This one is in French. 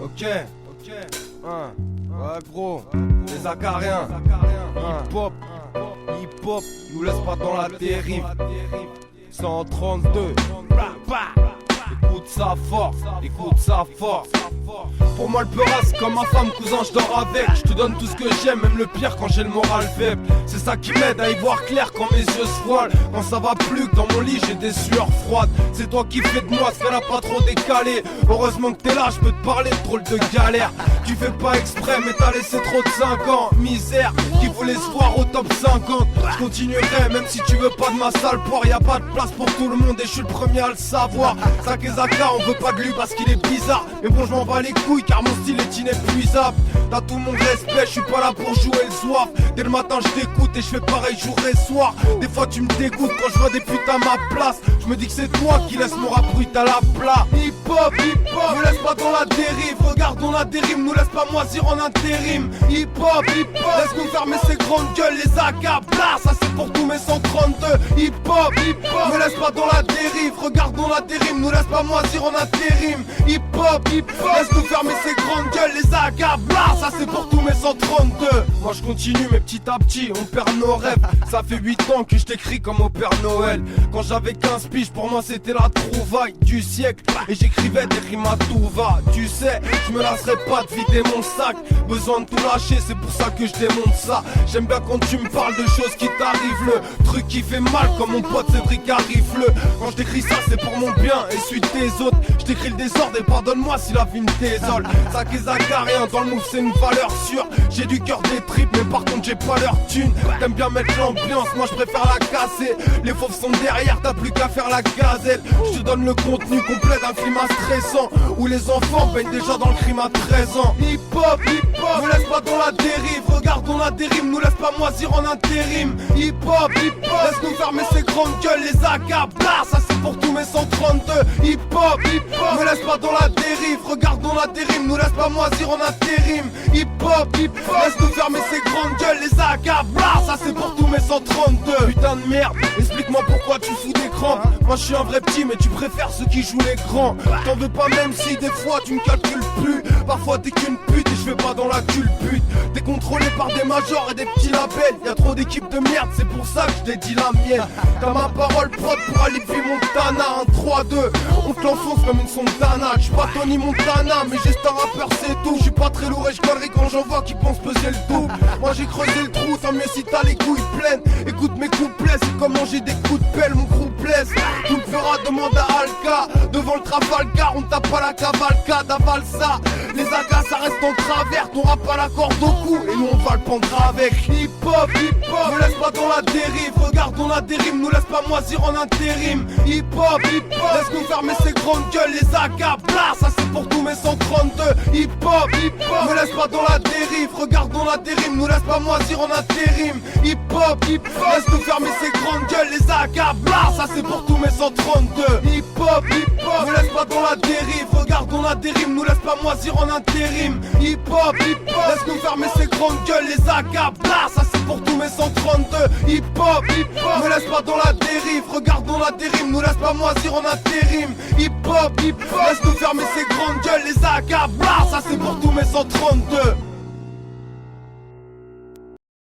Ok, ouais gros, les acariens, hip-hop, nous laisse pas dans la dérive. 132, écoute sa force. Pour moi le peura c'est comme ma femme, cousin, je dors avec. Je te donne tout ce que j'aime, même le pire quand j'ai le moral faible. C'est ça qui m'aide à y voir clair quand mes yeux se voilent. Quand ça va plus que dans mon lit j'ai des sueurs froides. C'est toi qui fais de moi ce qu'elle a pas trop décalé. Heureusement que t'es là, je peux te parler de drôle de galère. Tu fais pas exprès mais t'as laissé trop de 5 ans. Misère, qui voulait se voir au top 50. Je continuerai même si tu veux pas de ma sale poire. Y'a pas de place pour tout le monde et je suis le premier à le savoir. Sakezaka, on veut pas de lui parce qu'il est bizarre. Mais bon je m'en bats les couilles car mon style est inépuisable. T'as tout mon respect, je suis pas là pour jouer le soir. Dès le matin je t'écoute et je fais pareil jour et soir. Des fois tu me dégoûtes quand je vois des putes à ma place. Je me dis que c'est toi qui laisse mon rap brut à la plat. Hip-hop, me laisse pas dans la dérive. Regardons la dérive, nous laisse pas moisir en intérim. Hip-hop, laisse-nous fermer ces grandes gueules. Les accablas, ça c'est pour tous mes 132. Hip-hop, me laisse pas dans la dérive. Regardons la dérive, nous laisse pas moisir en intérim. Hip-hop, laisse-nous fermer ces grandes gueules. Les accablas, ça c'est pour tous mes 132. Moi je continue mais petit à petit on perd nos rêves. Ça fait 8 ans que je t'écris comme au Père Noël. Quand j'avais 15 piges pour moi c'était la trouvaille du siècle. Et j'écrivais des rimes à tout va. Tu sais, je me lasserai pas de vider mon sac. Besoin de tout lâcher, c'est pour ça que je démonte ça. J'aime bien quand tu me parles de choses qui t'arrivent. Le truc qui fait mal comme mon pote Cédric Arrive-le. Quand je t'écris ça c'est pour mon bien et celui de tes autres. Je t'écris le désordre et pardonne-moi si la vie me désole. Sakezaka, dans le move c'est une valeur sûre. J'ai du cœur des tripes mais par contre j'ai pas leur thune. T'aimes bien mettre l'ambiance, moi je préfère la casser. Les fauves sont derrière, t'as plus qu'à faire la gazelle. Je te donne le contenu complet d'un climat stressant où les enfants baignent déjà dans le crime à 13 ans. Hip-hop, me laisse pas dans la dérive. Regardons la dérive, nous laisse pas moisir en intérim. Hip-hop, laisse-nous fermer ces grandes gueules. Les accablas, ça c'est pour tous mes 132. Hip-hop, me laisse pas dans la dérive. Regardons la dérive, nous laisse pas moisir en intérim. Hip-hop, laisse-nous fermer ces grandes gueules. Les accablas, ça c'est pour tous mes 132. Putain de merde, explique-moi pourquoi tu fous des crampes. Moi je suis un vrai petit mais tu préfères ceux qui jouent les grands. T'en veux pas même si des fois tu me calcules plus. Parfois t'es qu'une pute et je vais pas dans la culbute. T'es contrôlé par des majors et des petits labels. Y'a trop d'équipes de merde, c'est pour ça que je dédie la mienne. T'as ma parole prod pour Alibi Montana. Un 3-2, on te l'enfonce comme une sontana. J'suis pas Tony Montana mais juste un rappeur c'est tout. J'suis pas très lourd et j'galerie quand j'en vois qui pensent peser le double. Moi j'ai creusé le trou, tant mieux si t'as les couilles pleines. Écoute mes couplets, c'est comme manger des coups de pelle, mon groupe laisse. Tu me feras demander à Alka. Devant le Trafalgar, on tape pas la cavalcade, avale ça. Les agas ça reste en travers, ton rap à la corde au cou. Et nous on va le prendre avec. Hip-hop, me laisse pas dans la dérive. Regardons la dérive, nous laisse pas moisir en intérim. Hip-hop, laisse-nous fermer ces grandes gueules. Les accablas, ça c'est pour tous mes 132. Hip-hop, me laisse pas dans la dérive. Regardons la dérive, nous laisse pas moisir en intérim. Hip-hop, laisse-nous fermer ces grandes gueules. Les accablas, ça c'est pour tous mes 132. Hip-hop, me laisse pas dans la dérive. Regardons la dérive, nous laisse pas moisir en intérim. Hip-hop, laisse-nous fermer ces grandes gueules. Les accablas, ça c'est pour tous mes 132. Hip-hop, me laisse pas dans la dérive. Regardons la dérive, nous laisse pas moisir en intérim. Hip-hop, laisse-nous fermer ces grandes gueules. Les accablas, ça c'est pour tous mes 132.